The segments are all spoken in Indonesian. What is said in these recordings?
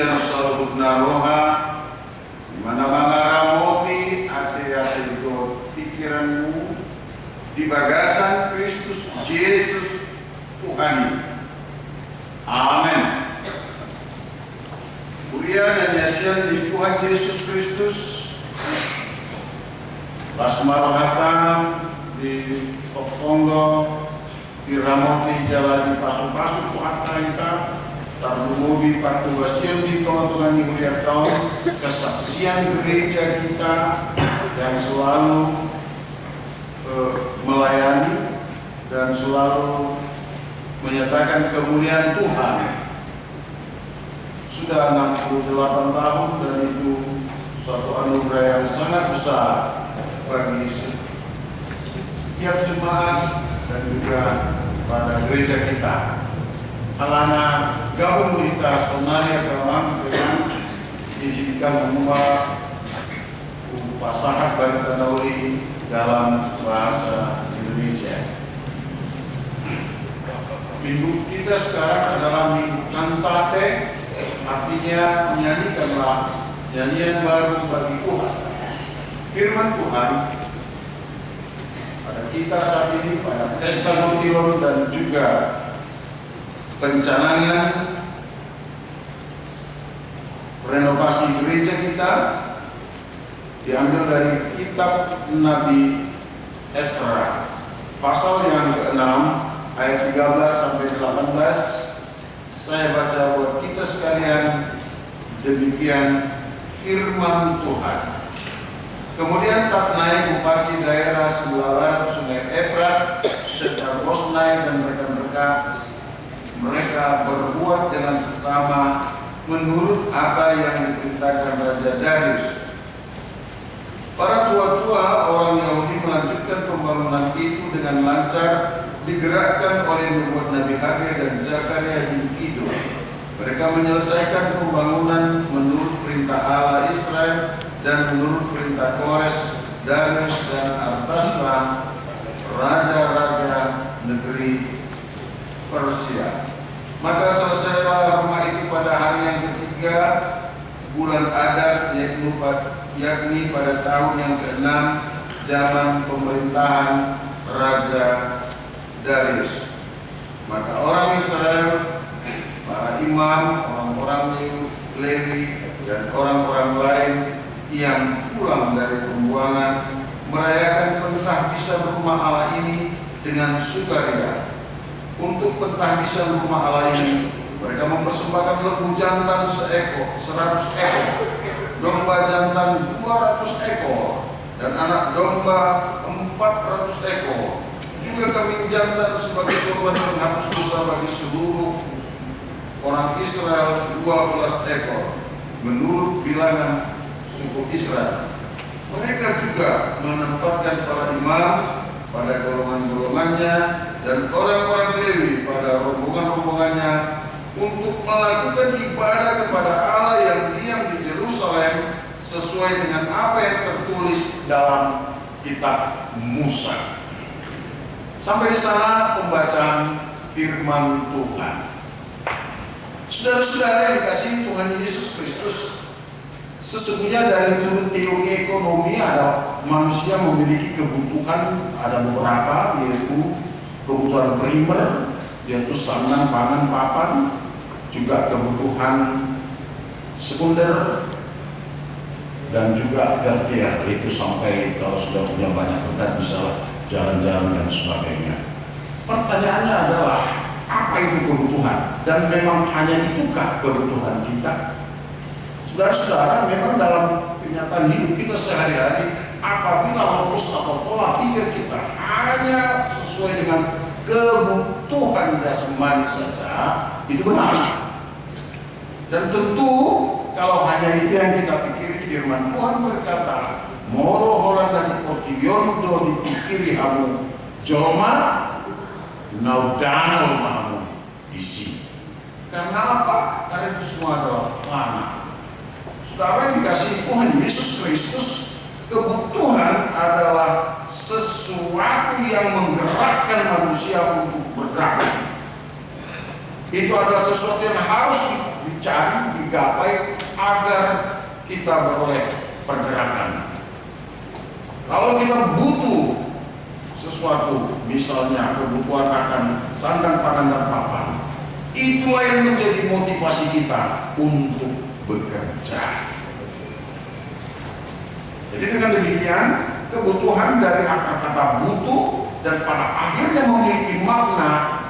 Christian Salud Naroha, di mana mangaramoti ate-ate itu pikiranmu di bagasan Kristus Yesus Tuhan. Amin. Kuria dan yasian di Tuhan Yesus Kristus, Lasmarohatam di Tokonggo, di Ramoti Jalan di Pasu-Pasu Tuhan kita, Tarumubi Patuasian di kawan-kawan Yulia tahun, kesaksian gereja kita yang selalu melayani dan selalu menyatakan kemuliaan Tuhan. Sudah 68 tahun dan itu suatu anugerah yang sangat besar bagi setiap jemaat dan juga pada gereja kita. Halana gabung kita senaria dalam dengan diizinkan membuat pasangan bertandauli dalam bahasa Indonesia. Minggu kita sekarang adalah minggu kantate, artinya menyanyikanlah nyanyian baru bagi Tuhan. Firman Tuhan pada kita saat ini pada Pesta Mutilon dan juga pencanangan renovasi gereja kita diambil dari kitab Nabi Esra pasal yang ke-6 ayat 13 sampai 18. Saya baca buat kita sekalian demikian firman Tuhan. Kemudian Tatnai bupati daerah sebelah Sungai Efrat serta Bosnai dan mereka berbuat dengan sesama menurut apa yang diperintahkan Raja Darius. Para tua-tua orang Yahudi melanjutkan pembangunan itu dengan lancar, digerakkan oleh nubuat Nabi Habakkuk dan Zakaria bin Iddo. Mereka menyelesaikan pembangunan menurut perintah Allah Israel dan menurut perintah Kores, Darius dan Artasasta, raja-raja negeri Persia. Maka selesailah rumah itu pada hari yang ketiga bulan Adar, yakni pada tahun yang ke-6 zaman pemerintahan Raja Darius. Maka orang Israel, para imam, orang-orang Lewi dan orang-orang lain yang pulang dari pembuangan merayakan pentahbisan rumah Allah ini dengan sukaria. Untuk pentahbisan rumah Allah ini mereka mempersembahkan lembu jantan 100 ekor, domba jantan 200 ekor, dan anak domba 400 ekor. Juga kambing jantan sebagai korban penghapus dosa bagi seluruh orang Israel 12 ekor menurut bilangan suku Israel. Mereka juga menempatkan para imam pada golongan-golongannya dan orang-orang Lewi pada rombongan-rombongannya untuk melakukan ibadah kepada Allah yang diam di Yerusalem sesuai dengan apa yang tertulis dalam kitab Musa. Sampai di sana pembacaan firman Tuhan. Saudara-saudara yang dikasihi Tuhan Yesus Kristus, sesungguhnya dari sudut teori ekonomi ada manusia memiliki kebutuhan, ada beberapa, yaitu kebutuhan primer, yaitu sandang, pangan, papan, juga kebutuhan sekunder, dan juga tertiar, itu sampai kalau sudah punya banyak benda bisa jalan-jalan dan sebagainya. Pertanyaannya adalah apa itu kebutuhan, dan memang hanya itukah kebutuhan kita? Saudara-saudara, memang dalam kenyataan hidup kita sehari-hari, apabila fokus atau pola pikir kita hanya sesuai dengan kebutuhan jasmani saja, itu benar. Dan tentu kalau hanya itu yang kita pikiri, firman Tuhan berkata, moro horan dari portiyondo dipikiri hamu joma naudano mahamu isi. Karena apa? Karena itu semua adalah fana. Saudara yang dikasihi Tuhan Yesus Kristus, kebutuhan adalah sesuatu yang menggerakkan manusia untuk bergerak. Itu adalah sesuatu yang harus dicari, digapai agar kita beroleh pergerakan. Kalau kita butuh sesuatu, misalnya kebutuhan akan sandang, pangan, dan papan, itulah yang menjadi motivasi kita untuk bekerja. Jadi dengan demikian, kebutuhan dari akar kata butuh dan pada akhirnya memiliki makna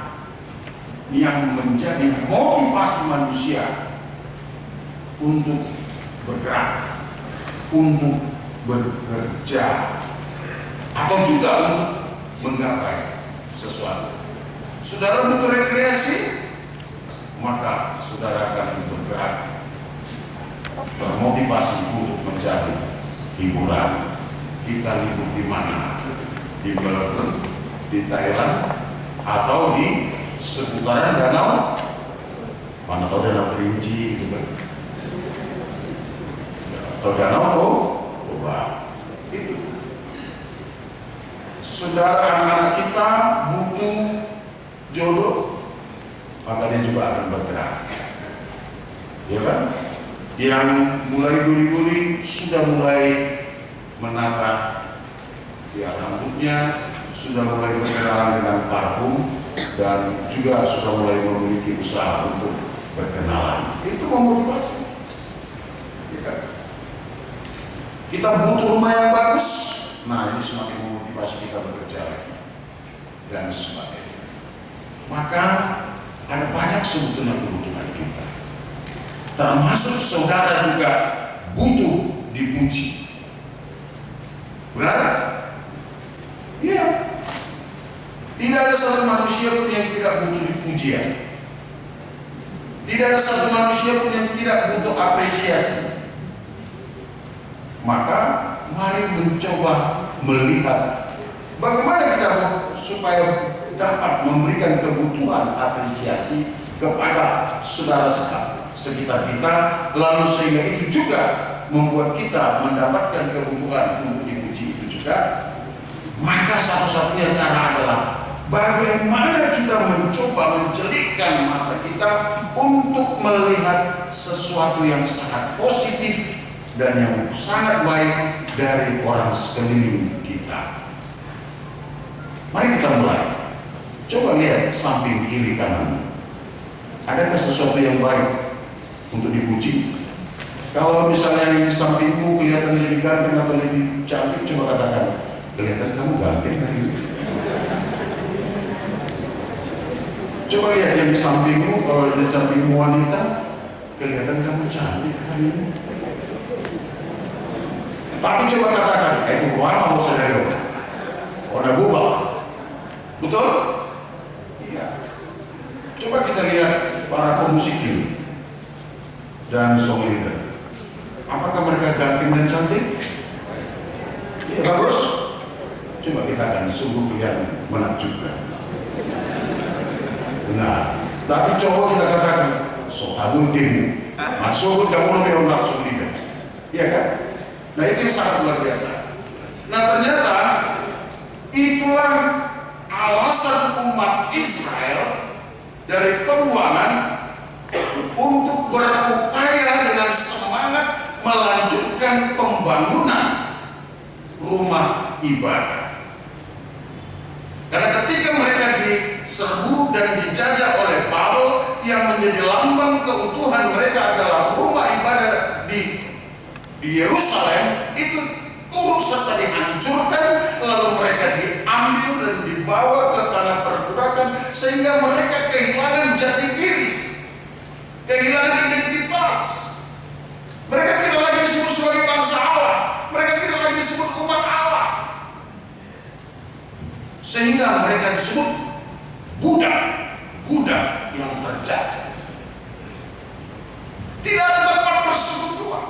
yang menjadi motivasi manusia untuk bergerak, untuk bekerja, atau juga untuk menggapai sesuatu. Saudara butuh rekreasi, maka saudara akan bergerak, termotivasi untuk mencari hiburan. Kita libur di mana? Di Melbourne, di Thailand, atau di seputaran danau, mana tahu danau Kerinci gitu kan, atau danau Toba. Itu saudara, anak-anak kita butuh jodoh, maka dia juga akan bergerak, ya kan? Yang mulai guli-guli sudah mulai menata ya rambutnya, sudah mulai berkenalan dengan parfum, dan juga sudah mulai memiliki usaha untuk berkenalan. Itu memotivasi. Ya. Kita butuh rumah yang bagus, nah ini semakin memotivasi kita bekerja lagi, dan sebagainya. Maka ada banyak sebetulnya kebutuhan kita. Termasuk saudara juga butuh dipuji. Benar? Iya. Tidak ada satu manusia pun yang tidak butuh pujian. Tidak ada satu manusia pun yang tidak butuh apresiasi. Maka mari mencoba melihat bagaimana kita supaya dapat memberikan kebutuhan apresiasi kepada saudara sekitar kita, lalu sehingga itu juga membuat kita mendapatkan kebutuhan untuk dipuji itu juga. Maka satu-satunya cara adalah bagaimana kita mencoba mencelikkan mata kita untuk melihat sesuatu yang sangat positif dan yang sangat baik dari orang sekeliling kita. Mari kita mulai. Coba lihat samping kiri kanan. Adakah sesuatu yang baik untuk dipuji? Kalau misalnya di sampingmu kelihatan lebih ganteng atau lebih cantik, coba katakan, kelihatan kamu ganteng hari ini. Coba lihat yang di sampingmu, kalau di sampingmu wanita, kelihatan kamu cantik hari ini. Tapi coba katakan, itu warna saudara. Warna bubak. Betul? Iya. Coba kita lihat para pemusik ini dan song leader. Apakah mereka ganteng dan cantik? Ya, bagus. Coba kita akan sungguh kelihatan menakjubkan. Nah, tapi coba kita katakan, so abun demo, masuk kamu lebih orang song leader. Iya kan? Nah itu yang sangat luar biasa. Nah ternyata itulah alasan umat Israel dari peruangan untuk berupaya dengan semangat melanjutkan pembangunan rumah ibadah. Karena ketika mereka diserbu dan dijajah oleh Babel, yang menjadi lambang keutuhan mereka adalah rumah ibadah di Yerusalem, itu turut serta dihancurkan, lalu mereka diambil dan dibawa ke tanah perbudakan, sehingga mereka kehilangan jati diri, kehilangan identitas. Mereka tidak lagi disebut sebagai bangsa Allah, mereka tidak lagi disebut umat Allah, sehingga mereka disebut budak yang terjajah. Tidak ada tempat persekutuan,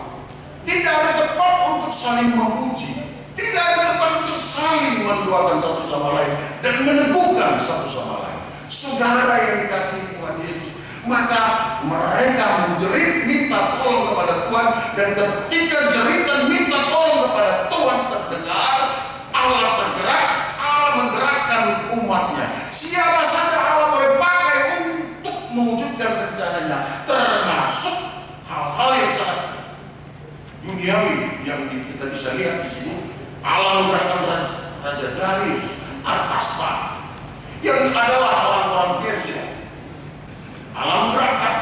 tidak ada tempat untuk saling memuji, tidak ada tempat untuk saling mendoakan satu sama lain dan meneguhkan satu sama lain. Saudara yang dikasihi Tuhan Yesus, maka mereka menjerit minta tolong kepada Tuhan, dan ketika jeritan minta tolong kepada Tuhan terdengar, Allah tergerak, Allah menggerakkan umatnya. Siapa saja Allah boleh pakai untuk mewujudkan rencananya, termasuk termasuk hal-hal yang sangat duniawi yang kita bisa lihat di sini. Alam gerakan Raja Darius, Artaspa, yang adalah orang-orang Persia. Alam gerakan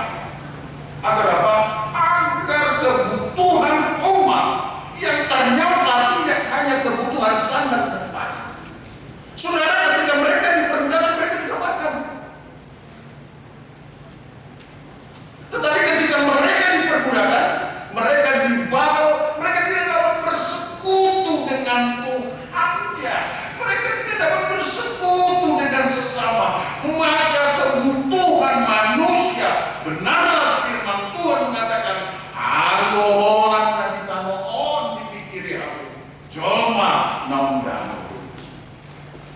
agar apa? Agar kebutuhan umat yang ternyata tidak hanya kebutuhan sangat banyak. Saudara, ketika mereka diperendam, mereka juga makan. Tetapi ketika mereka dipergunakan, mereka dibawa, mereka tidak dapat bersekutu dengan Tuhannya. Mereka tidak dapat bersekutu dengan sesama. Maka kebutuhan manusia, benarlah firman Tuhan mengatakan, "Alolan dan ditanoon dipikiri aku, joma naundang."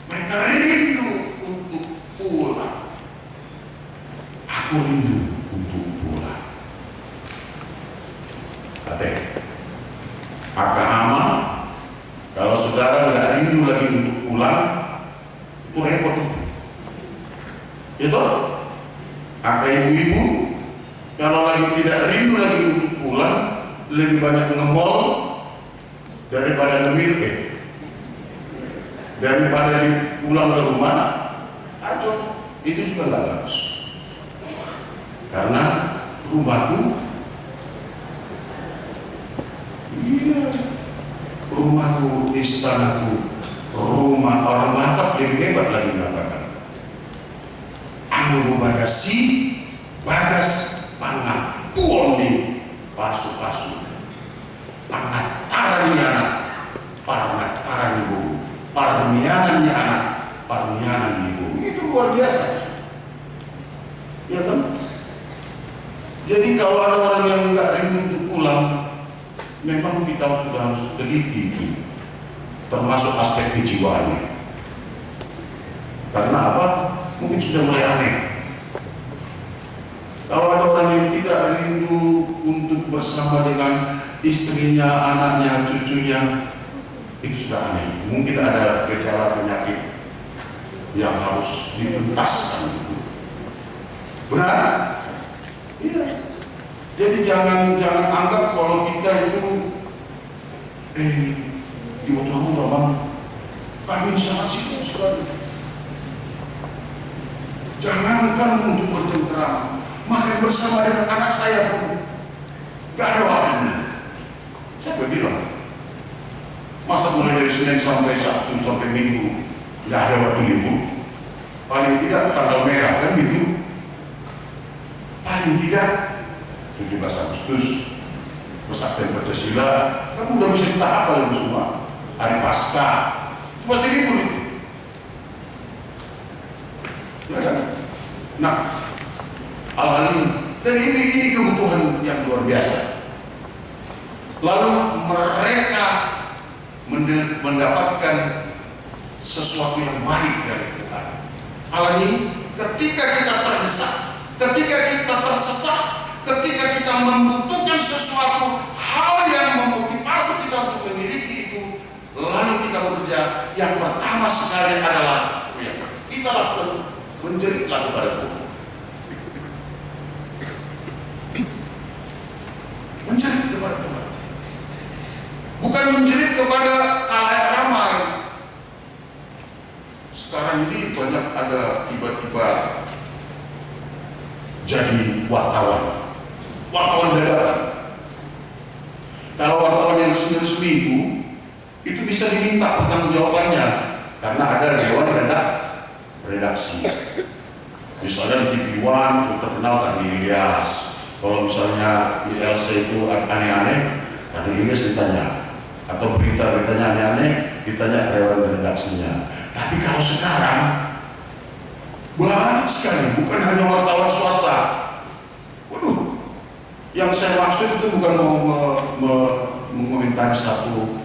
Mereka rindu untuk pulang. Aku rindu untuk pulang. Tapi agak aman kalau saudara nggak rindu lagi untuk pulang, itu repot itu. Itu agak ibu-ibu kalau lagi tidak rindu lagi untuk pulang, lebih banyak nge-mall daripada nge-milk, daripada pulang ke rumah. Aco, itu juga nggak bagus. Karena rumahku, rumahku, istanaku, rumah orang Batak lebih hebat lagi mengatakan. Anu bagasi, bagas, pangan, puoni, pasu-pasu, pangatarannya anak, pangataran ibu, parmianannya anak, parmianan ibu. Itu luar biasa. Ya kan? Jadi kalau ada orang yang nggak rindu untuk pulang, memang kita sudah harus teliti, termasuk aspek kejiwaannya. Karena apa? Mungkin sudah mulai aneh. Kalau ada orang yang tidak rindu untuk bersama dengan istrinya, anaknya, cucunya, itu sudah aneh. Mungkin ada gejala penyakit yang harus dituntaskan. Benar? Iya. Jadi jangan anggap kalau kita itu di tahun Ramadan kami sangat sibuk sekali. Jangankan untuk bercengkerama, makan bersama dengan anak saya pun gak ada waktunya. Siapa bilang? Masa mulai dari Senin sampai Sabtu sampai Minggu gak ada waktu libur? Paling tidak tanggal merah kan gitu. Paling tidak 17 Agustus Persatuan Pancasila, kamu udah bisa kita hafal itu semua. Hari Pasca itu pasti libur itu. Ya kan? Nah, hal-hal ini, dan ini kebutuhan yang luar biasa. Lalu mereka mendapatkan sesuatu yang baik dari Tuhan. Hal ini ketika kita terdesak, ketika kita tersesat, ketika kita membutuhkan sesuatu hal yang memotivasi kita untuk memiliki itu, lalu kita bekerja, yang pertama sekali adalah kita lakukan menjeritlah kepada Tuhan. Menjerit kepada Tuhan, bukan menjerit kepada khalayak ramai. Sekarang ini banyak ada tiba-tiba jadi wartawan dadakan. Kalau wartawan yang resmi itu bisa diminta pertanggungjawabannya karena ada dewan redaksi. Misalnya di TV One terkenal kan di Ilyas. Kalau misalnya di LC itu aneh-aneh, kan Ilyas ditanya. Atau berita-beritanya aneh-aneh, ditanya dewan redaksinya. Tapi kalau sekarang banyak sekali, bukan hanya wartawan swasta. Waduh, yang saya maksud itu bukan mengomentari satu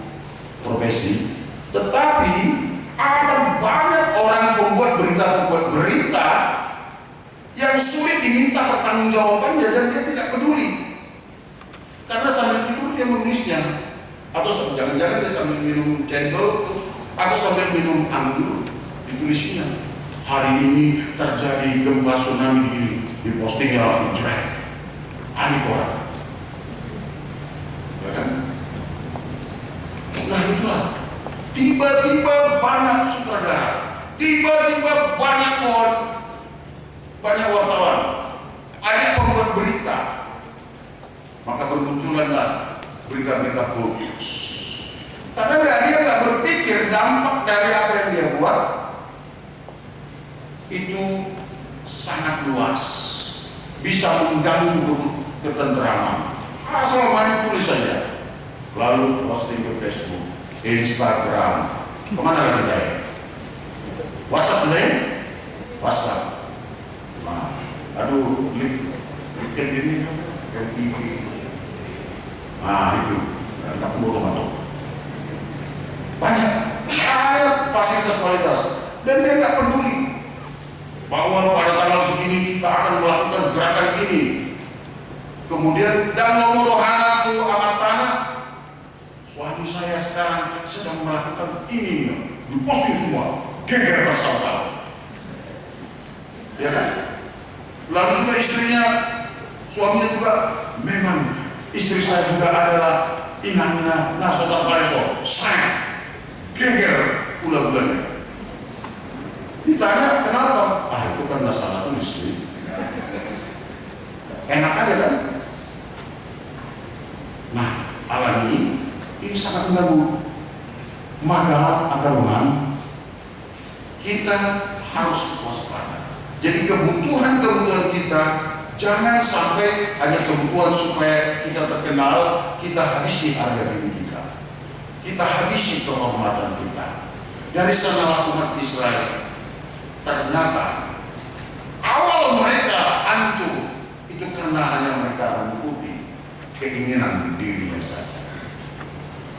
profesi, tetapi ada banyak orang pembuat berita yang sulit diminta pertanggungjawabannya dan dia tidak peduli karena sambil tidur dia menulisnya, atau jangan-jangan dia sambil minum cendol atau sambil minum anggur ditulisnya. Hari ini terjadi gempa tsunami di postingnya Alvin Drake. panik orang. Ya kan? Nah itulah, tiba-tiba banyak sutradara, tiba-tiba banyak wartawan, banyak pembuat berita, maka bermunculanlah berita-berita hoax. Karena dia nggak berpikir dampak dari apa yang dia buat itu sangat luas, bisa mengganggu ketenteraman. Asal main tulis saja, lalu posting ke Facebook, Instagram, kemana lagi saya? WhatsApp saya? WhatsApp. Nah, aduh, link ini, MTV. Nah itu, nggak perlu masuk. Banyak fasilitas, dan dia nggak peduli bahwa pada tanggal segini kita akan melakukan gerakan ini. Kemudian dan nomor rohana tu amat tanah, suami saya sekarang sedang melakukan ini, diposting semua, geger bersama. Ya kan? Lalu juga istrinya, suaminya juga, memang istri saya juga adalah ina nasotan pareso, saya geger bulan-bulannya. Ditanya kenapa? Ah itu kan masalah tuh istri. Enak aja kan? Nah alam ini sangat mengganggu. Maka akan kita harus waspada. Jadi kebutuhan kita jangan sampai hanya kebutuhan supaya kita terkenal, kita habisi harga diri kita. Kita habisi kehormatan kita. Dari sanalah umat Israel ternyata awal mereka hancur itu karena hanya mereka mengikuti keinginan dirinya saja.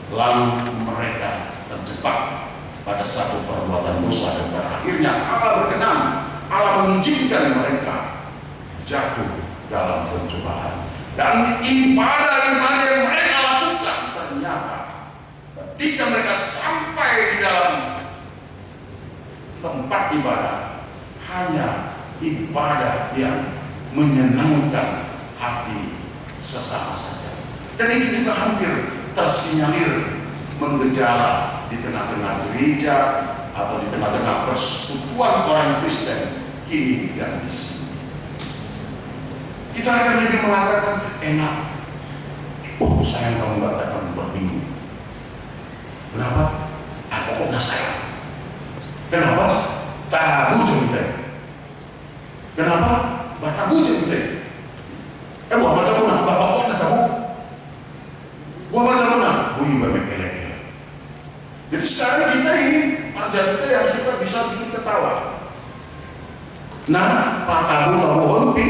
Lalu mereka terjebak pada satu perbuatan dosa dan pada akhirnya Allah berkenan, Allah mengizinkan mereka jatuh dalam pencobaan. Dan ibadah-ibadah yang mereka lakukan ternyata ketika mereka sampai di dalam tempat ibadah hanya ibadah yang menyenangkan hati sesama saja. Dan itu juga hampir tersinyalir menggejala di tengah-tengah gereja atau di tengah-tengah persekutuan orang Kristen kini dan di sini. Kita akan jadi mengatakan enak. Oh sayang kamu nggak datang berminggu. Kenapa? Pokoknya sayang. Kenapa? Tabu jemput. Kenapa? Batabu jemput. Buah batabu nak, bapak kok nak tabu? Buah batabu nak, bunyi bermekelek. Jadi sekarang kita ini ajar kita yang suka bisa bikin ketawa. Nah, patabu tabu honti.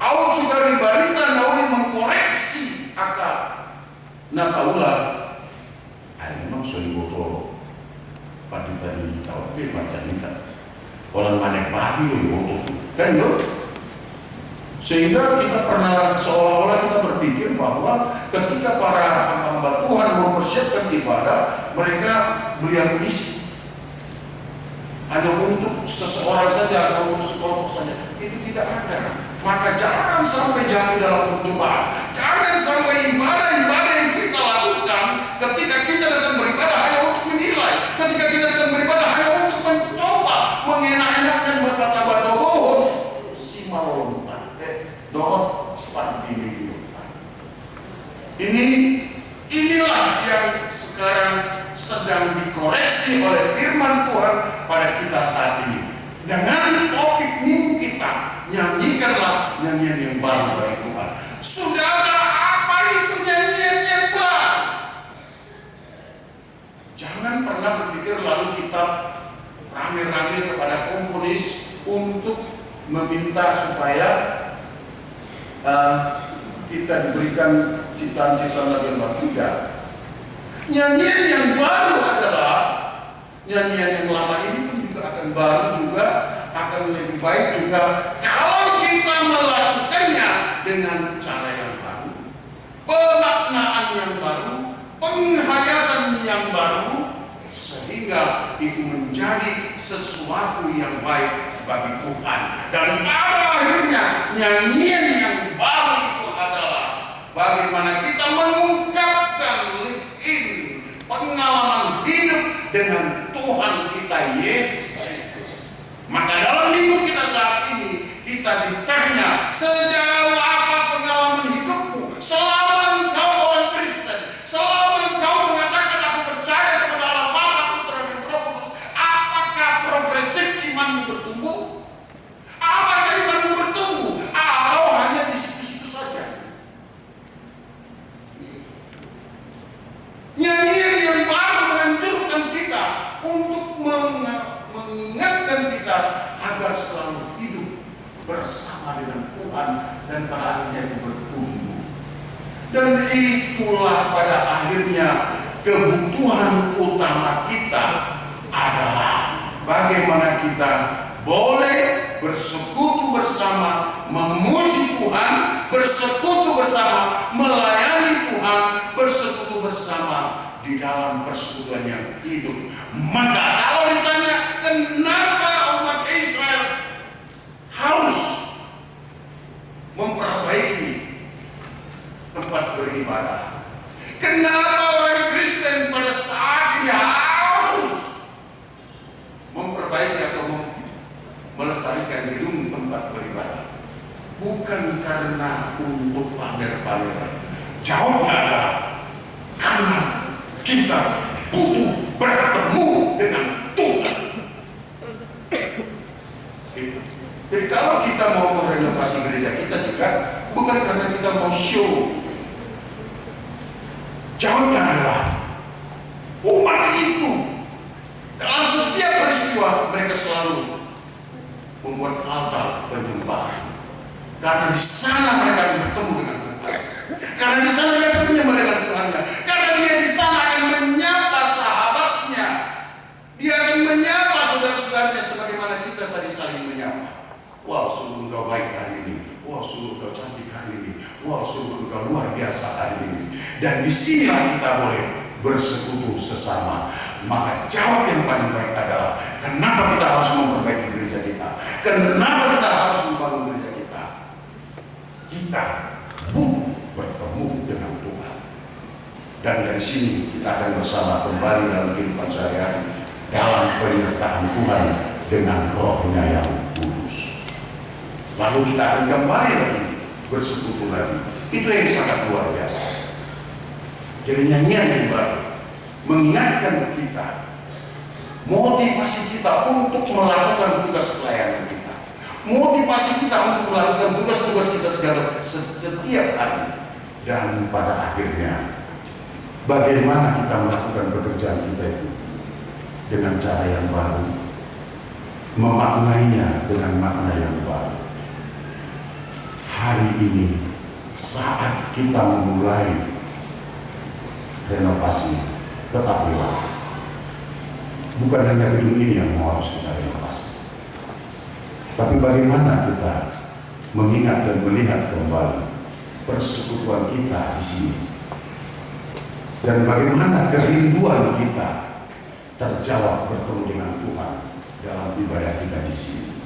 Awak sudah dibarita, nauni mengkoreksi akal. Nah taulah, memang sudah bodoh. Padi tadi tahu macam ini kan. Orang mana padi bodoh, kan loh. Sehingga kita pernah seolah-olah kita berpikir bahwa ketika para hamba Tuhan mempersiapkan ibadah, mereka beli amunisi hanya untuk seseorang saja atau untuk sekelompok saja. Itu tidak ada. Maka jangan sampai jatuh dalam percobaan. Jangan sampai ibadah-ibadah yang kita lakukan ketika kita datang beribadah hanya untuk menilai, ketika kita datang beribadah hanya untuk mencoba mengenak-enakkan bata-bata bohong si malon dohot pandini. Inilah yang sekarang sedang dikoreksi oleh firman Tuhan pada kita saat ini. Dengan topik minggu kita, nyanyikanlah nyanyian yang baru bagi Tuhan. Saudara, apa itu nyanyian yang baru? Jangan pernah berpikir lalu kita rame-rame kepada komponis untuk meminta supaya kita diberikan ciptaan-ciptaan lagu yang baru. Tidak. Nyanyian yang baru adalah nyanyian yang lama ini pun juga akan baru juga, akan lebih baik juga kalau kita melakukannya dengan cara yang baru, pemaknaan yang baru, penghayatan yang baru, sehingga itu menjadi sesuatu yang baik bagi Tuhan. Dan pada akhirnya nyanyian yang baru itu adalah bagaimana kita mengungkapkan live in pengalaman hidup dengan Tuhan kita Yesus Kristus. Maka dalam minggu kita saat ini kita ditanya, sejauh apa pengalaman hidupmu selama engkau orang Kristen, selama engkau mengatakan aku percaya kepada Allah Bapa, Putra dan Roh Kudus, apakah progresif imanmu bertumbuh? Apakah imanmu bertumbuh? Atau hanya di situ-situ saja? Nyanyian yang baru menganjurkan kita untuk mengingatkan kita agar selalu hidup bersama dengan Tuhan dan pada akhirnya bertumbuh. Dan itulah pada akhirnya kebutuhan utama kita adalah bagaimana kita boleh bersekutu bersama, memuji Tuhan, bersekutu bersama, melayani Tuhan, bersekutu bersama di dalam persekutuan yang hidup. Maka kalau ditanya kenapa umat Israel harus memperbaiki tempat beribadah, kenapa orang Kristen pada saat ini harus memperbaiki atau melestarikan gedung tempat beribadah, bukan karena untuk pamer-pameran. Jawabnya adalah karena kita butuh bertemu dengan Tuhan. Jadi kalau kita mau merenovasi gereja kita juga bukan karena kita mau show. Jawabnya adalah umat itu dalam setiap peristiwa mereka selalu membuat altar penyembahan, karena di sana mereka akan bertemu dengan Tuhan, karena di sana dia bertemu dengan Tuhannya, karena dia di sana akan menyapa sahabatnya, dia akan menyapa saudara-saudaranya sebagaimana kita tadi saling menyapa. Wah, sungguh engkau baik hari ini. Wah, sungguh engkau cantik hari ini. Wah, sungguh engkau luar biasa hari ini. Dan di sinilah kita boleh bersekutu sesama. Maka jawab yang paling baik adalah kenapa kita harus memperbaiki gereja kita? Kenapa kita harus membangun gereja kita? Kita butuh bertemu dengan Tuhan. Dan dari sini kita akan bersama kembali dalam kehidupan sehari-hari, dalam penyertaan Tuhan dengan Roh-Nya yang kudus. Lalu kita akan kembali lagi bersekutu lagi. Itu yang sangat luar biasa. Jadi nyanyian yang baru mengingatkan kita, motivasi kita untuk melakukan tugas pelayanan kita, motivasi kita untuk melakukan tugas-tugas kita setiap hari. Dan pada akhirnya bagaimana kita melakukan pekerjaan kita itu dengan cara yang baru, memaknainya dengan makna yang baru. Hari ini saat kita memulai renovasi, tetapilah bukan hanya gedung ini yang harus kita renovasi, tapi bagaimana kita mengingat dan melihat kembali persekutuan kita di sini, dan bagaimana kerinduan kita terjawab bertemu dengan Tuhan dalam ibadah kita di sini.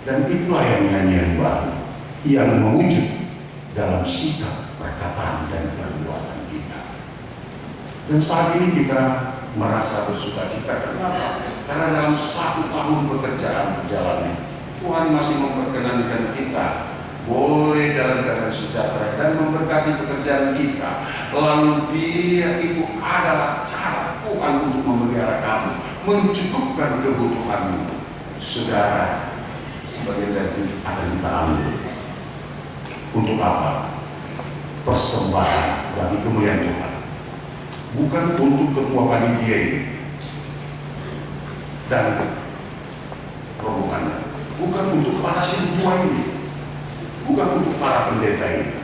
Dan itulah yang nyanyian baru yang mewujud dalam sikap, perkataan, dan perbuatan kita. Dan saat ini kita merasa bersuka cita. Kenapa? Karena dalam 1 tahun pekerjaan berjalan, Tuhan masih memperkenankan kita boleh dalam keadaan sejahtera dan memberkati pekerjaan kita. Lalu dia itu adalah cara Tuhan untuk memelihara kamu, mencukupkan kebutuhanmu. Saudara, sebagai dari akan kita ambil. Untuk apa? Persembahan bagi kemuliaan Tuhan, bukan untuk ketua panitia ini dan rombongannya, bukan untuk para sintua ini, bukan untuk para pendeta ini,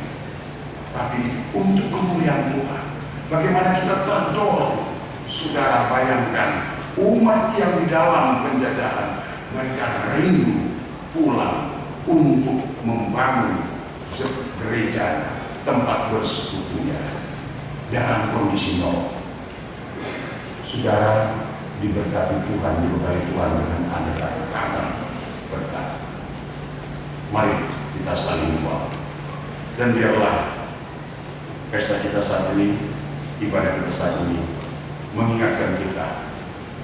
tapi untuk kemuliaan Tuhan. Bagaimana kita terdorong? Saudara, bayangkan umat yang di dalam penjajahan, mereka rindu pulang untuk membangun gereja, tempat bersekutunya dalam kondisi nol. Saudara, diberkati Tuhan, diberkati Tuhan dengan anak-anak berkat. Mari kita saling membawa. Dan biarlah pesta kita saat ini, ibadah kita saat ini, mengingatkan kita,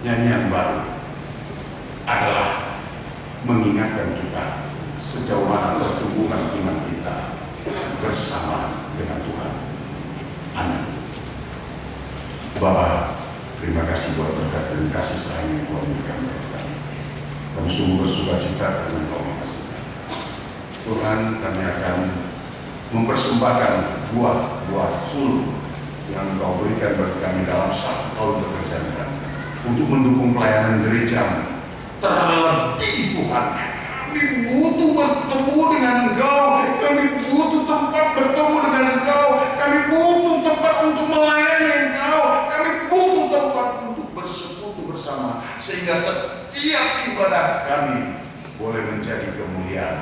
nyanyian baru adalah mengingatkan kita sejauh mana pertumbuhan iman kita bersama dengan Tuhan. Amin. Bapa, terima kasih buat berkat dan kasih sayang yang Tuhan berikan kepada kami. Kami sungguh bersuka cita dengan Kau mengasihi. Tuhan, kami akan mempersembahkan buah-buah sulh yang Kau berikan bagi kami dalam 1 tahun pekerjaan kami untuk mendukung pelayanan gereja. Terlebih Tuhan, kami butuh bertemu dengan Engkau, kami butuh tempat bertemu dengan Engkau, kami butuh tempat untuk melayani Engkau, kami butuh tempat untuk bersekutu bersama, sehingga setiap ibadah kami boleh menjadi kemuliaan